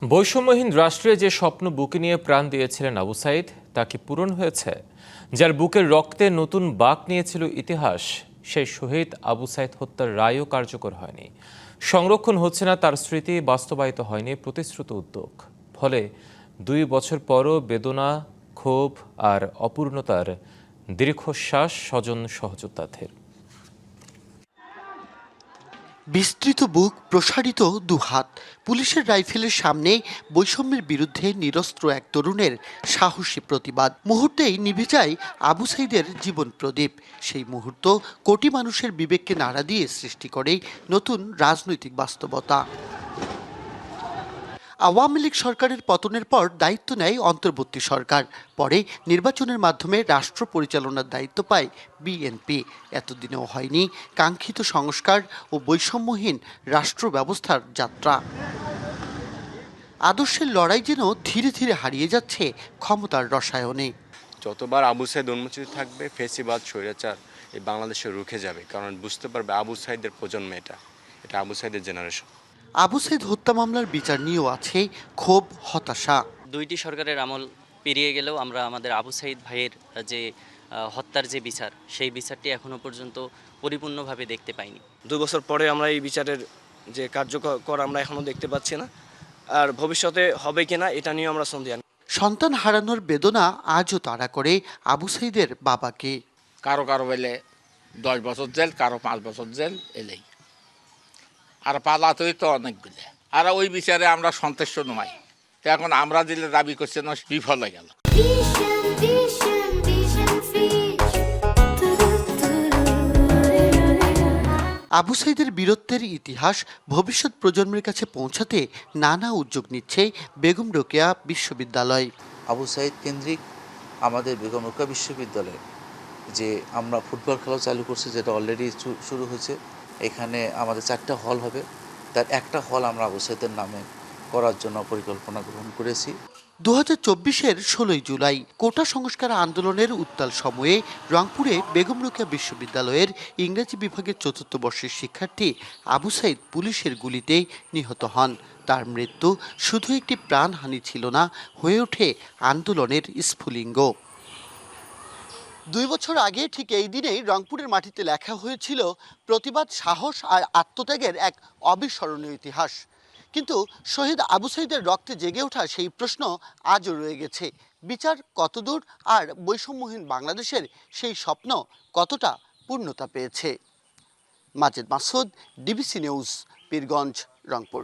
বৈষম্যহীন রাষ্ট্রে যে স্বপ্ন বুকে নিয়ে প্রাণ দিয়েছিলেন আবু সাইদ তা কি পূরণ হয়েছে? যার বুকের রক্তে নতুন বাঁক নিয়েছিল ইতিহাস, সেই শহীদ আবু সাইদ হত্যার রায়ও কার্যকর হয়নি। সংরক্ষণ হচ্ছে না তার স্মৃতি, বাস্তবায়িত হয়নি প্রতিশ্রুত উদ্যোগ। ফলে 2 বছর পরও বেদনা, ক্ষোভ আর অপূর্ণতার দীর্ঘশ্বাস স্বজন সহযোদ্ধাদের। বিস্তৃত বুক, প্রসারিত দুহাত, পুলিশের রাইফেলের সামনে বৈষম্যের বিরুদ্ধে নিরস্ত্র এক তরুণের সাহসী প্রতিবাদ। মুহূর্তেই নিভে যায় আবু সাইদের জীবন প্রদীপ। সেই মুহূর্ত কোটি মানুষের বিবেককে নাড়া দিয়ে সৃষ্টি করে নতুন রাজনৈতিক বাস্তবতা। আওয়ামী লীগ সরকারের পতনের পর দায়িত্ব নেয় অন্তর্বর্তী সরকার। পরে নির্বাচনের মাধ্যমে রাষ্ট্র পরিচালনার দায়িত্ব পায় বিএনপি। এতদিনেও হয়নি কাঙ্ক্ষিত সংস্কার ও বৈষম্যহীন রাষ্ট্র ব্যবস্থার যাত্রা। আদর্শের লড়াই যেন ধীরে ধীরে হারিয়ে যাচ্ছে ক্ষমতার রসায়নে। যতবার আবু সাইদ উন্মোচিত থাকবে, ফেসিবাদ, স্বৈরাচার এই বাংলাদেশে রুখে যাবে, কারণ বুঝতে পারবে আবু সাইদের প্রজন্ম, এটা আবু সাইদের জেনারেশন। আবু সাইদ হত্যা মামলার বিচার নিয়েও আছে ক্ষোভ, হতাশা। দুইটি সরকারের আমল পেরিয়ে গেলেও আমরা আমাদের আবু সাইদ ভাইয়ের যে হত্যার যে বিচার, সেই বিচারটি এখনো পর্যন্ত পরিপূর্ণভাবে দেখতে পাইনি। 2 বছর পরে আমরা এই বিচারের যে কার্যকর আমরা এখনো দেখতে পাচ্ছি না, আর ভবিষ্যতে হবে কিনা এটা নিয়ে আমরা সন্দিহান। সন্তান হারানোর বেদনা আজও তাড়া করে আবু সাইদের বাবাকে। কারো বেলে 10 বছর জেল, কারো 5 বছর জেল এলেই, আর পালাতেই তো অনেকগুলো। আর ওই বিচারে আমরা সন্তুষ্ট নই। এখন আমরা দিলে দাবি করছে না, বিফল হয়ে গেল। আবু সাইদের বীরত্বের ইতিহাস ভবিষ্যৎ প্রজন্মের কাছে পৌঁছাতে নানা উদ্যোগ নিচ্ছে বেগম রোকেয়া বিশ্ববিদ্যালয়। আবু সাইদ কেন্দ্রিক আমাদের বেগম রোকেয়া বিশ্ববিদ্যালয়ে যে আমরা ফুটবল খেলাও চালু করছি, যেটা অলরেডি শুরু হয়েছে। এখানে আমাদের 4টা হল হবে, তার একটা হল আমরা আবু সাইদের নামে করার জন্য পরিকল্পনা গ্রহণ করেছি। 2024-এর 16 জুলাই কোটা সংস্কার আন্দোলনের উত্তাল সময়ে রংপুরে বেগম রোকেয়া বিশ্ববিদ্যালয়ের ইংরেজি বিভাগের 4র্থ বর্ষের শিক্ষার্থী আবু সাইদ পুলিশের গুলিতে নিহত হন। তার মৃত্যু শুধু একটি প্রাণহানি ছিল না, হয়ে ওঠে আন্দোলনের স্ফুলিঙ্গ। 2 বছর আগে ঠিক এই দিনেই রংপুরের মাটিতে লেখা হয়েছিল প্রতিবাদ, সাহস আর আত্মত্যাগের এক অবিস্মরণীয় ইতিহাস। কিন্তু শহীদ আবু সাইদের রক্তে জেগে ওঠা সেই প্রশ্ন আজও রয়ে গেছে। বিচার কতদূর, আর বৈষম্যহীন বাংলাদেশের সেই স্বপ্ন কতটা পূর্ণতা পেয়েছে? Majed Masud, DBC news, Pirganj, Rangpur.